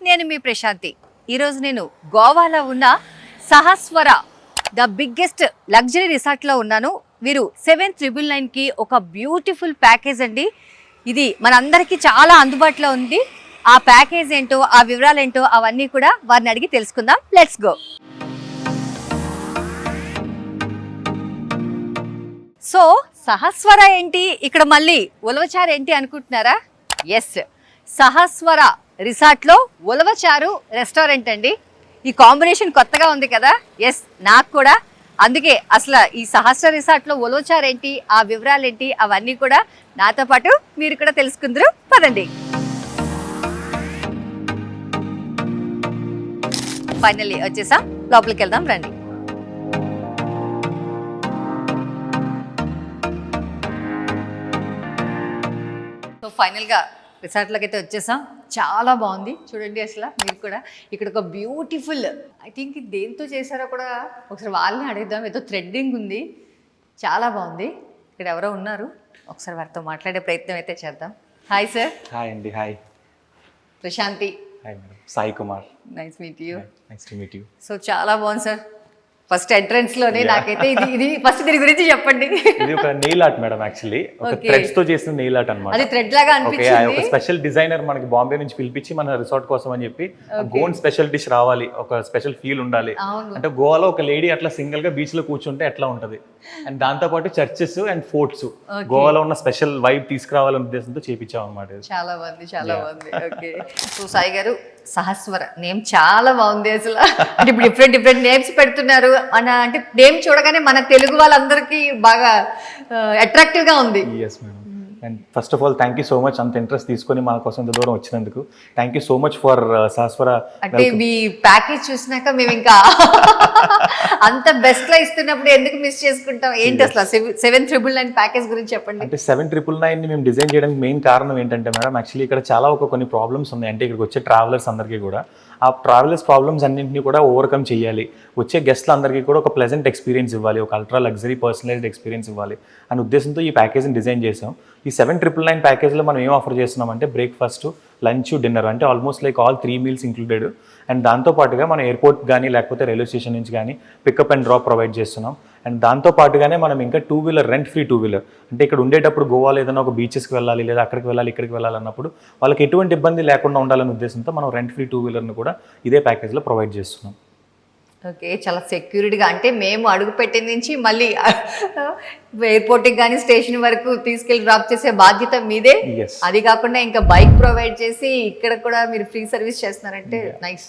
నేను మీ ప్రశాంతి. ఈరోజు నేను గోవాలో ఉన్న సహస్వర ద బిగ్గెస్ట్ లగ్జరీ రిసార్ట్లో ఉన్నాను. వీరు 7999కి ఒక బ్యూటిఫుల్ ప్యాకేజ్ అండి. ఇది మనందరికీ చాలా అందుబాటులో ఉంది. ఆ ప్యాకేజ్ ఏంటో, ఆ వివరాలు ఏంటో అవన్నీ కూడా వారిని అడిగి తెలుసుకుందాం. Let's go. సో సహస్వర ఏంటి, ఇక్కడ మళ్ళీ ఉలవచారు ఏంటి అనుకుంటున్నారా? ఎస్, సహస్వర రిసార్ట్లో ఉలవచారు రెస్టారెంట్ అండి. ఈ కాంబినేషన్ కొత్తగా ఉంది కదా. ఎస్, నాకు కూడా. అందుకే అసలు ఈ సహస్ర రిసార్ట్లో ఉలవచారు ఏంటి, ఆ వివరాలు ఏంటి, అవన్నీ కూడా నాతో పాటు మీరు కూడా తెలుసుకుందరు. పదండి. ఫైనల్లీ వచ్చేసాం, లోపలికి వెళ్దాం రండి. సో ఫైనల్గా రిసార్ట్లోకి అయితే వచ్చేసాం. చాలా బాగుంది చూడండి. అసలు మీరు కూడా ఇక్కడ ఒక బ్యూటిఫుల్, ఐ థింక్ దేంతో చేశారో కూడా ఒకసారి వాళ్ళని అడుగుదాం. ఏదో థ్రెడ్డింగ్ ఉంది, చాలా బాగుంది. ఇక్కడ ఎవరో ఉన్నారు, ఒకసారి వారితో మాట్లాడే ప్రయత్నం అయితే చేద్దాం. Hi sir. హాయ్ అండి. Hi Prashanti. Hi madam. Sai Kumar. Nice meet you. Nice to meet you. So చాలా బాగుంది సార్. ఫస్ట్ ఎంట్రన్స్ లోనే నాకైతే ఇది ఫస్ట్ దీని గురించి చెప్పండి. ఇది ఒక నెయిల్ ఆర్ట్ మేడం, యాక్చువల్లీ ఒక థ్రెడ్స్ తో చేసిన నెయిల్ ఆర్ట్ అన్నమాట. అది థ్రెడ్ లాగా అనిపించింది. ఒక స్పెషల్ డిజైనర్ మనకి బాంబే నుంచి పిలిపించి మన రిసార్ట్ కోసం అని చెప్పి గోన్ స్పెషల్ డిష్ రావాలి, ఒక స్పెషల్ ఫీల్ ఉండాలి అంటే గోవాలో ఒక లేడీ అట్లా సింగిల్ గా బీచ్ లో కూర్చుంటే ఎట్లా ఉంటది, అండ్ దాంతో పాటు చర్చెస్ అండ్ ఫోర్ట్స్ గోవాలో ఉన్న స్పెషల్ వైబ్ తీసుకురావాలనే ఉద్దేశంతో చేపించాం అనమాట. చాలా బాగుంది, చాలా బాగుంది. ఓకే, సో సాయి గారు, సహస్వర నేమ్ చాలా బాగుంది అసలు. అంటే ఇప్పుడు డిఫరెంట్ నేమ్స్ పెడుతున్నారు అంటే నేమ్ చూడగానే మన తెలుగు వాళ్ళందరికీ బాగా అట్రాక్టివ్ గా ఉంది. Yes madam. And first of all thank you so much, అంత ఇంట్రెస్ట్ తీసుకొని మన కోసం ఇంత దూరం వచ్చినందుకు. Thank you so much for Sahaswara. అంటే మీ ప్యాకేజ్ చూసినాక మేము ఇంకా అంత బెస్ట్ గా ఇస్తున్నప్పుడు ఎందుకు మిస్ చేసుకుంటాం? ఏంటి అసలు 7999 ప్యాకేజ్ గురించి చెప్పండి. అంటే 7999 మేము డిజైన్ చేయడానికి మెయిన్ కారణం ఏంటంటే మేడం, యాక్చువల్లీ ఇక్కడ చాలా కొన్ని ప్రాబ్లమ్స్ ఉన్నాయి. అంటే ఇక్కడికి వచ్చే ట్రావెలర్స్ అందరికీ కూడా ఆ ట్రావెలర్స్ ప్రాబ్లమ్స్ అన్నింటినీ కూడా ఓవర్కమ్ చేయాలి, వచ్చే గెస్ట్లు అందరికీ కూడా ఒక ప్లెజెంట్ ఎక్స్పీరియన్స్ ఇవ్వాలి, ఒక అల్ట్రా లగ్జరీ పర్సనలైజ్డ్ ఎక్స్పీరియన్స్ ఇవ్వాలి అనే ఉద్దేశంతో ఈ ప్యాకేజ్ని డిజైన్ చేసాం. ఈ 7999 ప్యాకేజ్లో మనం ఏం ఆఫర్ చేస్తున్నామంటే బ్రేక్ఫాస్ట్, లంచ్, డిన్నర్, అంటే almost like all 3 meals included. And దాంతోపాటుగా మనం ఎయిర్పోర్ట్ కానీ లేకపోతే రైల్వే స్టేషన్ నుంచి కానీ పికప్ అండ్ డ్రాప్ ప్రొవైడ్ చేస్తున్నాం. అండ్ దాంతోపాటుగానే మనం ఇంకా 2 వీలర్, రెంట్ ఫ్రీ 2 వీలర్, అంటే ఇక్కడ ఉండేటప్పుడు గోవాలో ఏదైనా ఒక బీచెస్కి వెళ్ళాలి లేదా అక్కడికి వెళ్ళాలి ఇక్కడికి వెళ్ళాలన్నప్పుడు వాళ్ళకి ఎటువంటి ఇబ్బంది లేకుండా ఉండాలనే ఉద్దేశంతో మనం రెంట్ ఫ్రీ 2 వీలర్ని కూడా ఇదే ప్యాకేజ్లో ప్రొవైడ్ చేస్తున్నాం. ఓకే, చాలా సెక్యూరిటీగా, అంటే మేము అడుగు పెట్టిన నుంచి మళ్ళీ ఎయిర్పోర్ట్కి కానీ స్టేషన్ వరకు తీసుకెళ్ళి డ్రాప్ చేసే బాధ్యత మీదే. అది కాకుండా ఇంకా బైక్ ప్రొవైడ్ చేసి ఇక్కడ కూడా మీరు ఫ్రీ సర్వీస్ చేస్తున్నారంటే నైస్.